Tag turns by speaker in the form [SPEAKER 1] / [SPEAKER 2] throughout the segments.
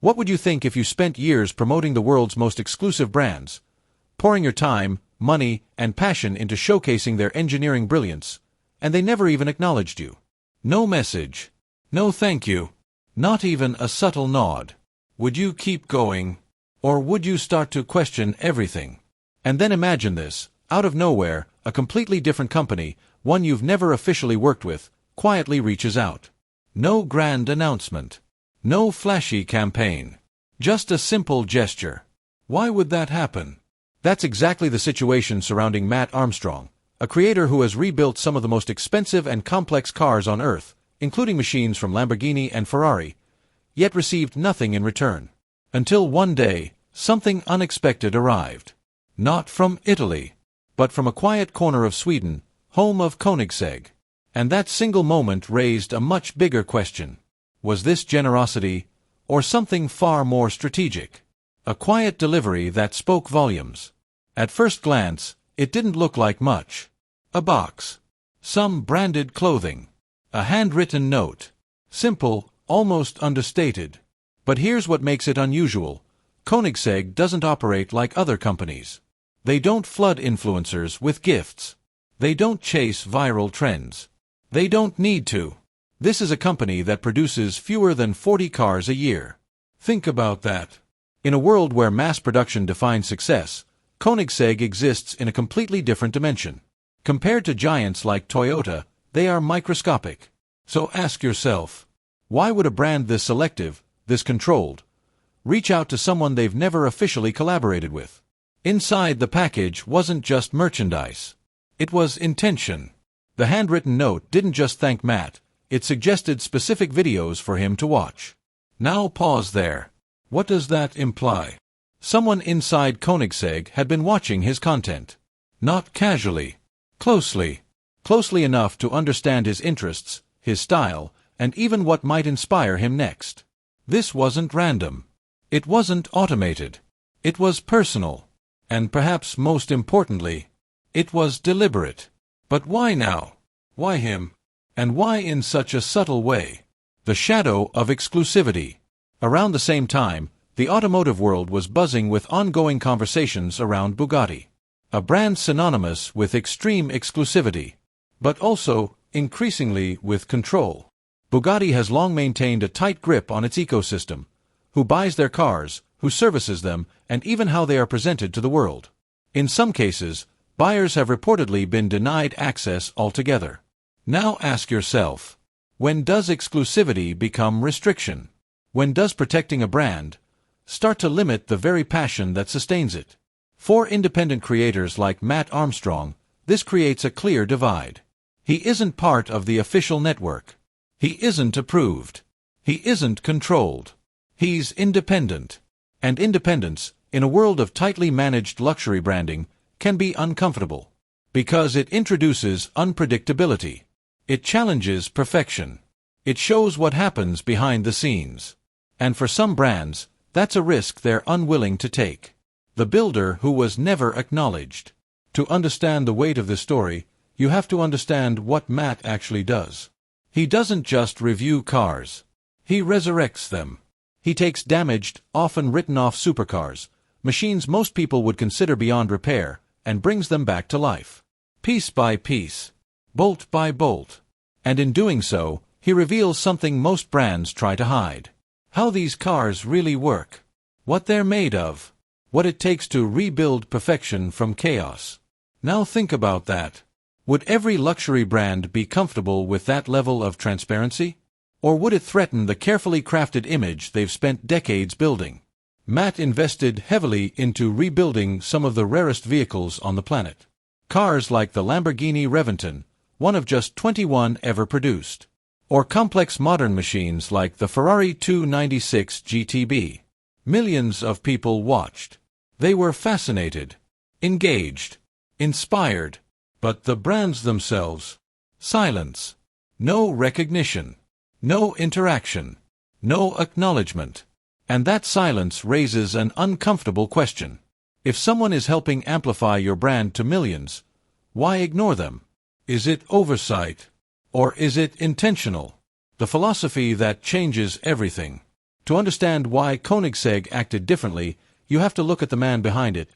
[SPEAKER 1] What would you think if you spent years promoting the world's most exclusive brands, pouring your time, money, and passion into showcasing their engineering brilliance, and they never even acknowledged you? No message. No thank you. Not even a subtle nod. Would you keep going? Or would you start to question everything? And then imagine this. Out of nowhere, a completely different company, one you've never officially worked with, quietly reaches out. No grand announcement. No flashy campaign. Just a simple gesture. Why would that happen? That's exactly the situation surrounding Mat Armstrong, a creator who has rebuilt some of the most expensive and complex cars on Earth, including machines from Lamborghini and Ferrari, yet received nothing in return. Until one day, something unexpected arrived. Not from Italy, but from a quiet corner of Sweden, home of Koenigsegg. And that single moment raised a much bigger question. Was this generosity, or something far more strategic? A quiet delivery that spoke volumes. At first glance, it didn't look like much. A box. Some branded clothing. A handwritten note. Simple, almost understated. But here's what makes it unusual. Koenigsegg doesn't operate like other companies. They don't flood influencers with gifts. They don't chase viral trends. They don't need to. This is a company that produces fewer than 40 cars a year. Think about that. In a world where mass production defines success, Koenigsegg exists in a completely different dimension. Compared to giants like Toyota, they are microscopic. So ask yourself, why would a brand this selective, this controlled, reach out to someone they've never officially collaborated with? Inside the package wasn't just merchandise. It was intention. The handwritten note didn't just thank Mat, it suggested specific videos for him to watch. Now pause there. What does that imply? Someone inside Koenigsegg had been watching his content. Not casually. Closely. Closely enough to understand his interests, his style, and even what might inspire him next. This wasn't random. It wasn't automated. It was personal. And perhaps most importantly, it was deliberate. But why now? Why him? And why in such a subtle way? The shadow of exclusivity. Around the same time, the automotive world was buzzing with ongoing conversations around Bugatti. A brand synonymous with extreme exclusivity, but also, increasingly, with control. Bugatti has long maintained a tight grip on its ecosystem. Who buys their cars, who services them, and even how they are presented to the world. In some cases, buyers have reportedly been denied access altogether. Now ask yourself, when does exclusivity become restriction? When does protecting a brand start to limit the very passion that sustains it? For independent creators like Mat Armstrong, this creates a clear divide. He isn't part of the official network. He isn't approved. He isn't controlled. He's independent. And independence, in a world of tightly managed luxury branding, can be uncomfortable. Because it introduces unpredictability. It challenges perfection. It shows what happens behind the scenes. And for some brands, that's a risk they're unwilling to take. The builder who was never acknowledged. To understand the weight of this story, you have to understand what Mat actually does. He doesn't just review cars. He resurrects them. He takes damaged, often written-off supercars, machines most people would consider beyond repair, and brings them back to life. Piece by piece. Bolt by bolt. And in doing so, he reveals something most brands try to hide. How these cars really work. What they're made of. What it takes to rebuild perfection from chaos. Now think about that. Would every luxury brand be comfortable with that level of transparency? Or would it threaten the carefully crafted image they've spent decades building? Mat invested heavily into rebuilding some of the rarest vehicles on the planet. Cars like the Lamborghini Reventon, one of just 21 ever produced. Or complex modern machines like the Ferrari 296 GTB. Millions of people watched. They were fascinated, engaged, inspired. But the brands themselves? Silence. No recognition. No interaction. No acknowledgement. And that silence raises an uncomfortable question. If someone is helping amplify your brand to millions, why ignore them? Is it oversight? Or is it intentional? The philosophy that changes everything. To understand why Koenigsegg acted differently, you have to look at the man behind it,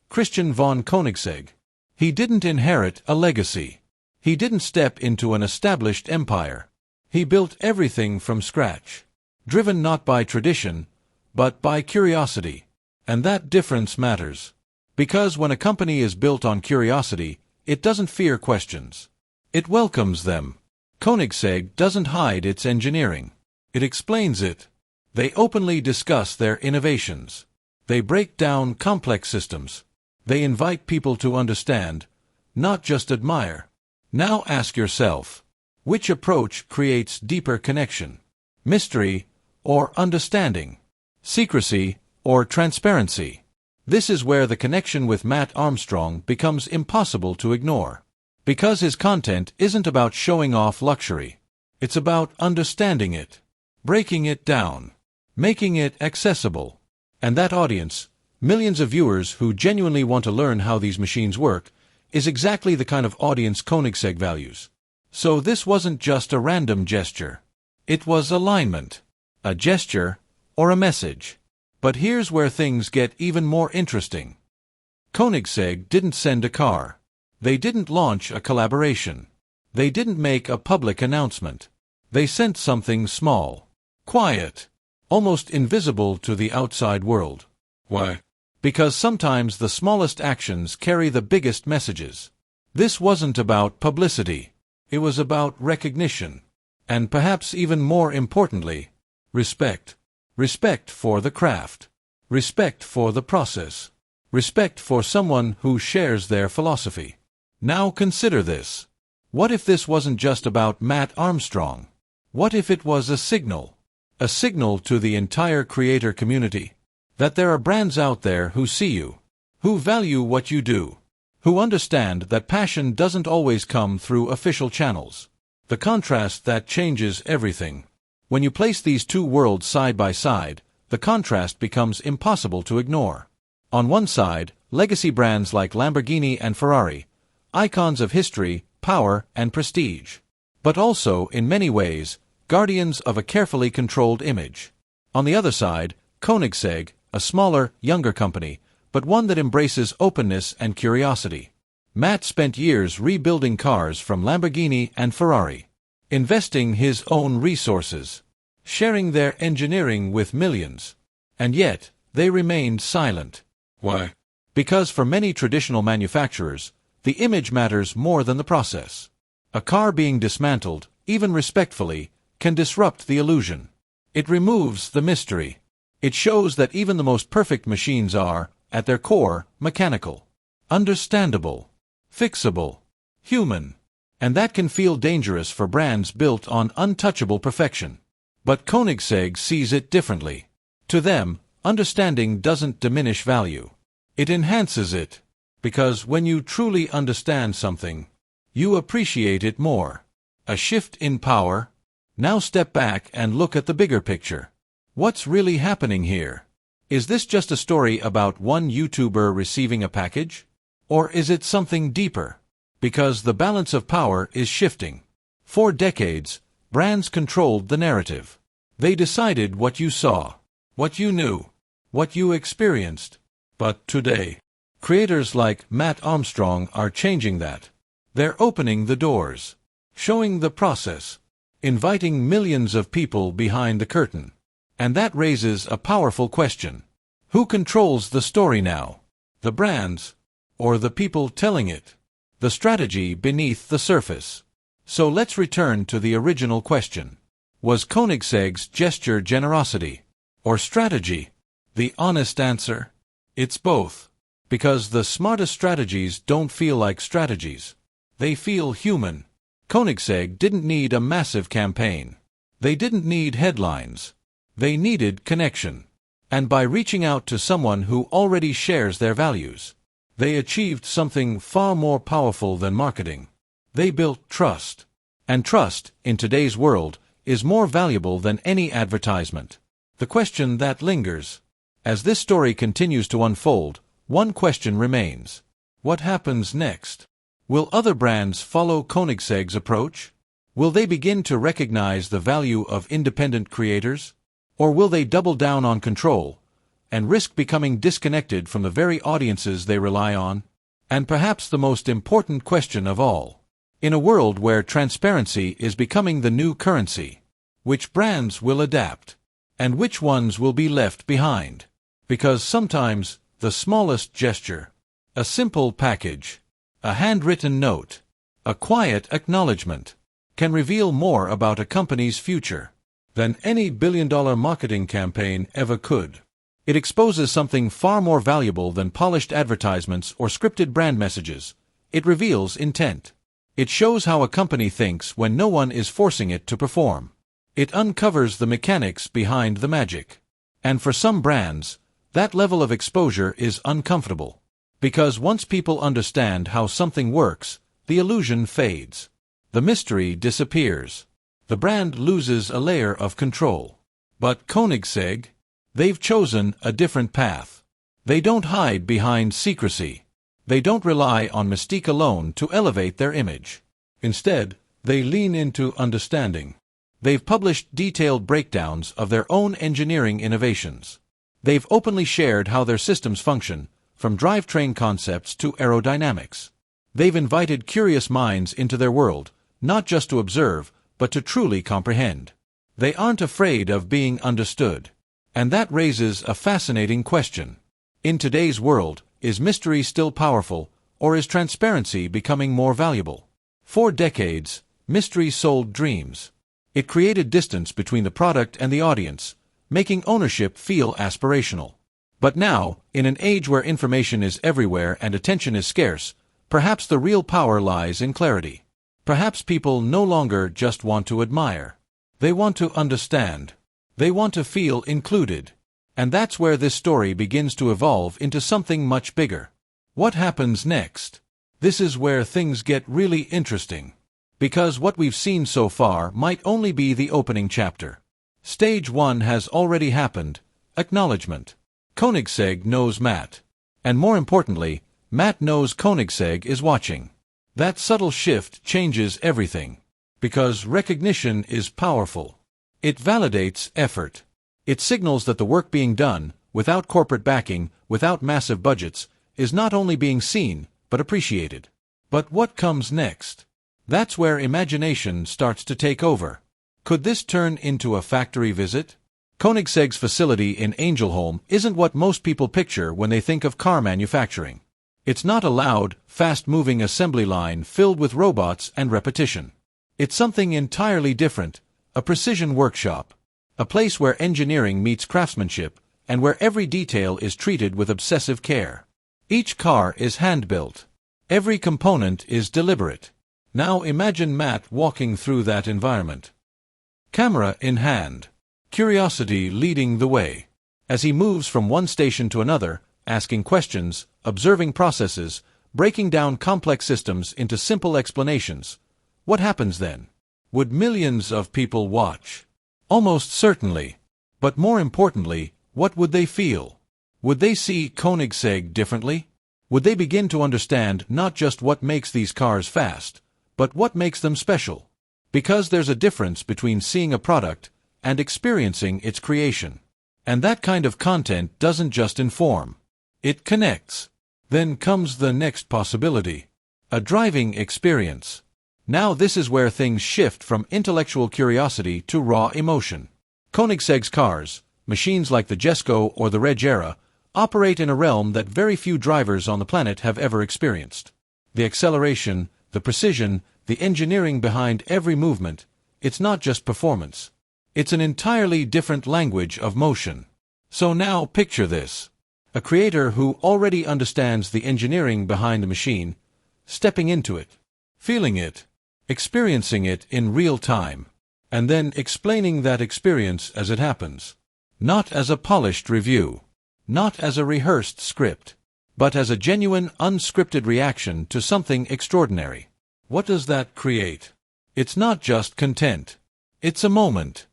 [SPEAKER 1] Christian von Koenigsegg. He didn't inherit a legacy. He didn't step into an established empire. He built everything from scratch, driven not by tradition, but by curiosity. And that difference matters. Because when a company is built on curiosity, it doesn't fear questions. It welcomes them. Koenigsegg doesn't hide its engineering. It explains it. They openly discuss their innovations. They break down complex systems. They invite people to understand, not just admire. Now ask yourself, which approach creates deeper connection? Mystery or understanding? Secrecy or transparency? This is where the connection with Mat Armstrong becomes impossible to ignore. Because his content isn't about showing off luxury. It's about understanding it, breaking it down, making it accessible. And that audience, millions of viewers who genuinely want to learn how these machines work, is exactly the kind of audience Koenigsegg values. So this wasn't just a random gesture. It was alignment, a gesture, or a message. But here's where things get even more interesting. Koenigsegg didn't send a car. They didn't launch a collaboration. They didn't make a public announcement. They sent something small, quiet, almost invisible to the outside world. Why? Because sometimes the smallest actions carry the biggest messages. This wasn't about publicity. It was about recognition. And perhaps even more importantly, respect. Respect for the craft. Respect for the process. Respect for someone who shares their philosophy. Now consider this. What if this wasn't just about Mat Armstrong? What if it was a signal? A signal to the entire creator community. That there are brands out there who see you, who value what you do, who understand that passion doesn't always come through official channels. The contrast that changes everything. When you place these two worlds side by side, the contrast becomes impossible to ignore. On one side, legacy brands like Lamborghini and Ferrari, icons of history, power, and prestige. But also, in many ways, guardians of a carefully controlled image. On the other side, Koenigsegg, a smaller, younger company, but one that embraces openness and curiosity. Mat spent years rebuilding cars from Lamborghini and Ferrari, investing his own resources, sharing their engineering with millions. And yet, they remained silent. Why? Because for many traditional manufacturers, the image matters more than the process. A car being dismantled, even respectfully, can disrupt the illusion. It removes the mystery. It shows that even the most perfect machines are, at their core, mechanical, understandable, fixable, human. And that can feel dangerous for brands built on untouchable perfection. But Koenigsegg sees it differently. To them, understanding doesn't diminish value. It enhances it. Because when you truly understand something, you appreciate it more. A shift in power. Now step back and look at the bigger picture. What's really happening here? Is this just a story about one YouTuber receiving a package? Or is it something deeper? Because the balance of power is shifting. For decades, brands controlled the narrative. They decided what you saw, what you knew, what you experienced. But today, creators like Mat Armstrong are changing that. They're opening the doors, showing the process, inviting millions of people behind the curtain. And that raises a powerful question. Who controls the story now? The brands? Or the people telling it? The strategy beneath the surface. So let's return to the original question. Was Koenigsegg's gesture generosity? Or strategy? The honest answer? It's both. Because the smartest strategies don't feel like strategies. They feel human. Koenigsegg didn't need a massive campaign. They didn't need headlines. They needed connection. And by reaching out to someone who already shares their values, they achieved something far more powerful than marketing. They built trust. And trust, in today's world, is more valuable than any advertisement. The question that lingers. As this story continues to unfold, one question remains. What happens next? Will other brands follow Koenigsegg's approach? Will they begin to recognize the value of independent creators? Or will they double down on control and risk becoming disconnected from the very audiences they rely on? And perhaps the most important question of all, in a world where transparency is becoming the new currency, which brands will adapt, and which ones will be left behind? Because sometimes the smallest gesture, a simple package, a handwritten note, a quiet acknowledgement, can reveal more about a company's future than any billion-dollar marketing campaign ever could. It exposes something far more valuable than polished advertisements or scripted brand messages. It reveals intent. It shows how a company thinks when no one is forcing it to perform. It uncovers the mechanics behind the magic. And for some brands, that level of exposure is uncomfortable. Because once people understand how something works, the illusion fades. The mystery disappears. The brand loses a layer of control. But Koenigsegg, they've chosen a different path. They don't hide behind secrecy. They don't rely on mystique alone to elevate their image. Instead, they lean into understanding. They've published detailed breakdowns of their own engineering innovations. They've openly shared how their systems function, from drivetrain concepts to aerodynamics. They've invited curious minds into their world, not just to observe, but to truly comprehend. They aren't afraid of being understood. And that raises a fascinating question. In today's world, is mystery still powerful, or is transparency becoming more valuable? For decades, mystery sold dreams. It created distance between the product and the audience, making ownership feel aspirational. But now, in an age where information is everywhere and attention is scarce, perhaps the real power lies in clarity. Perhaps people no longer just want to admire. They want to understand. They want to feel included. And that's where this story begins to evolve into something much bigger. What happens next? This is where things get really interesting. Because what we've seen so far might only be the opening chapter. Stage 1 has already happened. Acknowledgement. Koenigsegg knows Mat. And more importantly, Mat knows Koenigsegg is watching. That subtle shift changes everything. Because recognition is powerful. It validates effort. It signals that the work being done, without corporate backing, without massive budgets, is not only being seen, but appreciated. But what comes next? That's where imagination starts to take over. Could this turn into a factory visit? Koenigsegg's facility in Angelholm isn't what most people picture when they think of car manufacturing. It's not a loud, fast-moving assembly line filled with robots and repetition. It's something entirely different, a precision workshop. A place where engineering meets craftsmanship, and where every detail is treated with obsessive care. Each car is hand-built. Every component is deliberate. Now imagine Mat walking through that environment. Camera in hand. Curiosity leading the way. As he moves from one station to another, asking questions, observing processes, breaking down complex systems into simple explanations. What happens then? Would millions of people watch? Almost certainly. But more importantly, what would they feel? Would they see Koenigsegg differently? Would they begin to understand not just what makes these cars fast, but what makes them special? Because there's a difference between seeing a product and experiencing its creation. And that kind of content doesn't just inform. It connects. Then comes the next possibility. A driving experience. Now this is where things shift from intellectual curiosity to raw emotion. Koenigsegg's cars, machines like the Jesko or the Regera, operate in a realm that very few drivers on the planet have ever experienced. The acceleration, the precision, the engineering behind every movement, it's not just performance. It's an entirely different language of motion. So now picture this. A creator who already understands the engineering behind the machine, stepping into it, feeling it, experiencing it in real time, and then explaining that experience as it happens. Not as a polished review, not as a rehearsed script, but as a genuine, unscripted reaction to something extraordinary. What does that create? It's not just content. It's a moment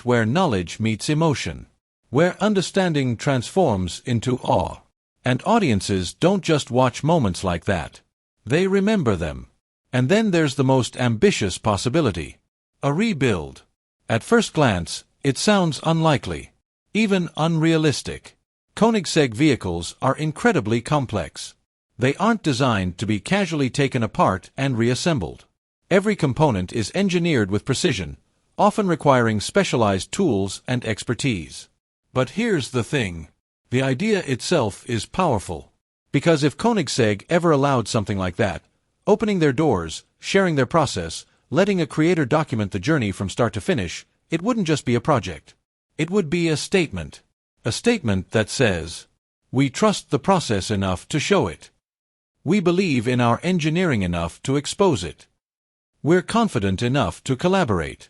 [SPEAKER 1] where knowledge meets emotion, where understanding transforms into awe. And audiences don't just watch moments like that. They remember them. And then there's the most ambitious possibility. A rebuild. At first glance, It sounds unlikely, even unrealistic. Koenigsegg vehicles are incredibly complex. They aren't designed to be casually taken apart and reassembled. Every component is engineered with precision, often requiring specialized tools and expertise. But here's the thing. The idea itself is powerful. Because if Koenigsegg ever allowed something like that, opening their doors, sharing their process, letting a creator document the journey from start to finish, it wouldn't just be a project. It would be a statement. A statement that says, we trust the process enough to show it. We believe in our engineering enough to expose it. We're confident enough to collaborate.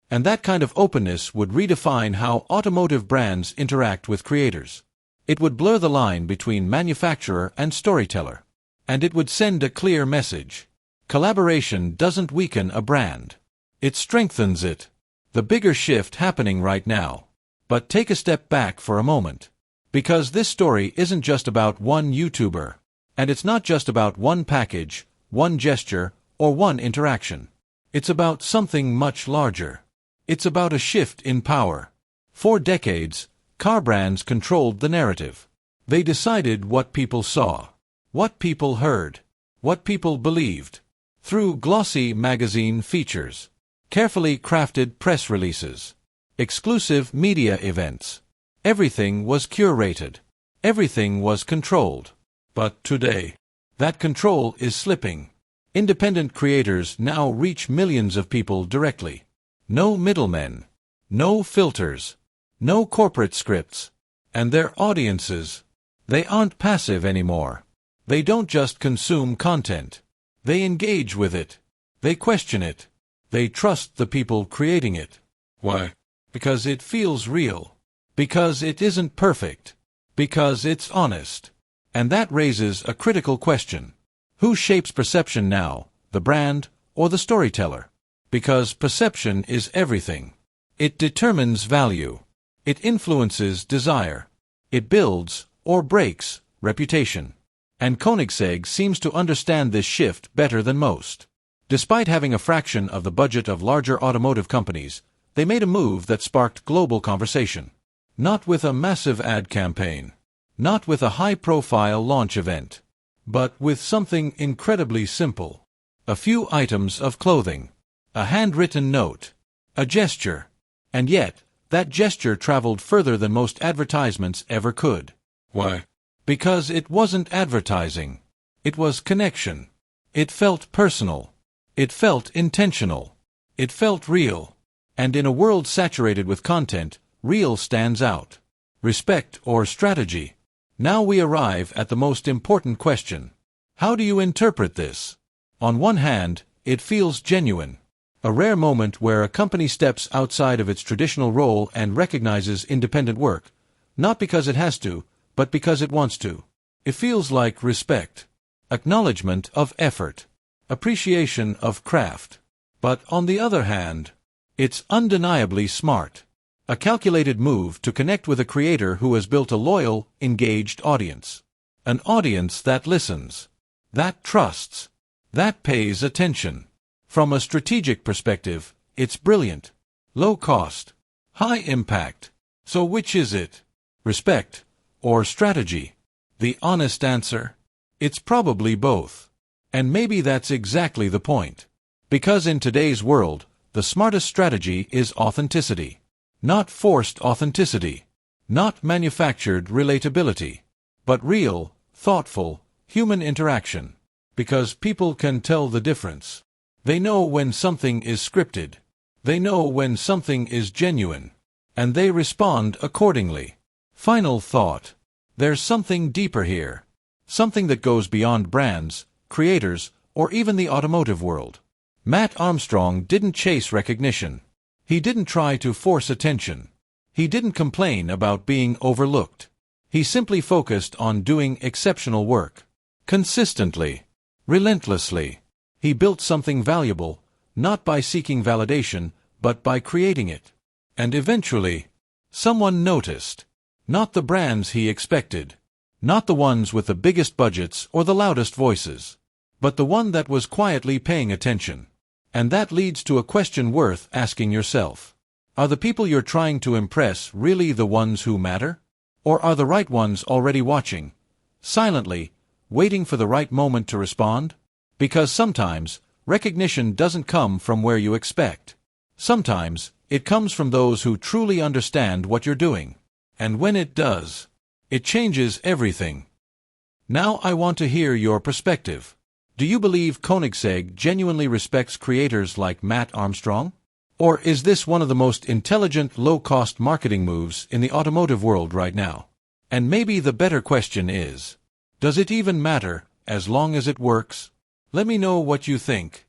[SPEAKER 1] And that kind of openness would redefine how automotive brands interact with creators. It would blur the line between manufacturer and storyteller. And it would send a clear message. Collaboration doesn't weaken a brand. It strengthens it. The bigger shift happening right now. But take a step back for a moment. Because this story isn't just about one YouTuber. And it's not just about one package, one gesture, or one interaction. It's about something much larger. It's about a shift in power. For decades, car brands controlled the narrative. They decided what people saw, what people heard, what people believed. Through glossy magazine features, carefully crafted press releases, exclusive media events. Everything was curated. Everything was controlled. But today, that control is slipping. Independent creators now reach millions of people directly. No middlemen, no filters, no corporate scripts. And their audiences, they aren't passive anymore. They don't just consume content. They engage with it. They question it. They trust the people creating it. Why? Because it feels real. Because it isn't perfect. Because it's honest. And that raises a critical question. Who shapes perception now, the brand or the storyteller? Because perception is everything. It determines value. It influences desire. It builds, or breaks, reputation. And Koenigsegg seems to understand this shift better than most. Despite having a fraction of the budget of larger automotive companies, they made a move that sparked global conversation. Not with a massive ad campaign. Not with a high-profile launch event. But with something incredibly simple. A few items of clothing. A handwritten note. A gesture. And yet, that gesture traveled further than most advertisements ever could. Why? Because it wasn't advertising. It was connection. It felt personal. It felt intentional. It felt real. And in a world saturated with content, real stands out. Respect or strategy? Now we arrive at the most important question. How do you interpret this? On one hand, it feels genuine. A rare moment where a company steps outside of its traditional role and recognizes independent work, not because it has to, but because it wants to. It feels like respect, acknowledgement of effort, appreciation of craft. But on the other hand, it's undeniably smart. A calculated move to connect with a creator who has built a loyal, engaged audience. An audience that listens, that trusts, that pays attention. From a strategic perspective, it's brilliant. Low cost, high impact. So which is it? Respect or strategy? The honest answer? It's probably both. And maybe that's exactly the point. Because in today's world, the smartest strategy is authenticity. Not forced authenticity. Not manufactured relatability. But real, thoughtful, human interaction. Because people can tell the difference. They know when something is scripted. They know when something is genuine. And they respond accordingly. Final thought. There's something deeper here. Something that goes beyond brands, creators, or even the automotive world. Mat Armstrong didn't chase recognition. He didn't try to force attention. He didn't complain about being overlooked. He simply focused on doing exceptional work. Consistently. Relentlessly. He built something valuable, not by seeking validation, but by creating it. And eventually, someone noticed. Not the brands he expected. Not the ones with the biggest budgets or the loudest voices. But the one that was quietly paying attention. And that leads to a question worth asking yourself. Are the people you're trying to impress really the ones who matter? Or are the right ones already watching, silently, waiting for the right moment to respond? Because sometimes, recognition doesn't come from where you expect. Sometimes, it comes from those who truly understand what you're doing. And when it does, it changes everything. Now I want to hear your perspective. Do you believe Koenigsegg genuinely respects creators like Mat Armstrong? Or is this one of the most intelligent, low-cost marketing moves in the automotive world right now? And maybe the better question is, does it even matter, as long as it works? Let me know what you think.